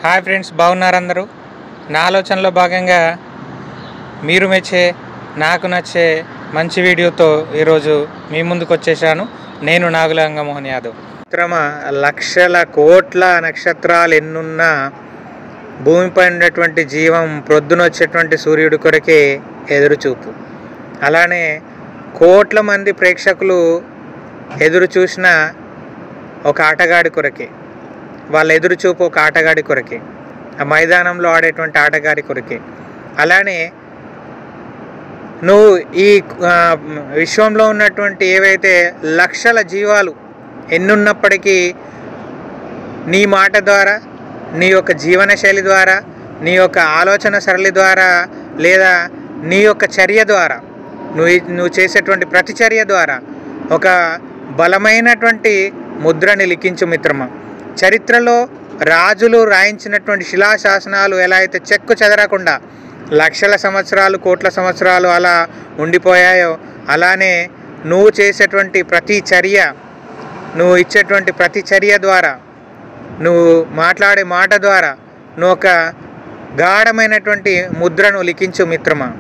Hi friends, బాగున్నారు అందరూ. నా ఆలోచనలో భాగంగా మీరు మెచ్చే నాకు నచ్చే మంచి వీడియోతో ఈరోజు మీ ముందుకు వచ్చేసాను. నేను నాగుల అంగమోహన్ యాదవ్. మిత్రమా, లక్షల కోట్ల నక్షత్రాలు ఎన్నున్నా భూమిపై ఉన్నటువంటి జీవం ప్రొద్దున వచ్చేటువంటి సూర్యుడి కొరకే ఎదురుచూపు. అలానే కోట్ల మంది ప్రేక్షకులు ఎదురు చూసిన ఒక ఆటగాడి కొరకే, వాళ్ళ ఎదురుచూపు ఒక ఆటగాడి కొరకే, ఆ మైదానంలో ఆడేటువంటి ఆటగాడి కొరకే. అలానే నువ్వు ఈ విశ్వంలో ఉన్నటువంటి ఏవైతే లక్షల జీవాలు ఎన్నున్నప్పటికీ నీ మాట ద్వారా, నీ యొక్క జీవనశైలి ద్వారా, నీ యొక్క ఆలోచన సరళి ద్వారా, లేదా నీ యొక్క చర్య ద్వారా, నువ్వు చేసేటువంటి ప్రతిచర్య ద్వారా ఒక బలమైనటువంటి ముద్రని లిఖించు మిత్రమా. చరిత్రలో రాజులు రాయించినటువంటి శిలాశాసనాలు ఎలా అయితే చెక్కు చెదరకుండా లక్షల సంవత్సరాలు, కోట్ల సంవత్సరాలు అలా ఉండిపోయాయో, అలానే నువ్వు చేసేటువంటి ప్రతి చర్య, నువ్వు ఇచ్చేటువంటి ప్రతి చర్య ద్వారా, నువ్వు మాట్లాడే మాట ద్వారా నువ్వు ఒక గాఢమైనటువంటి ముద్రను లిఖించు మిత్రమా.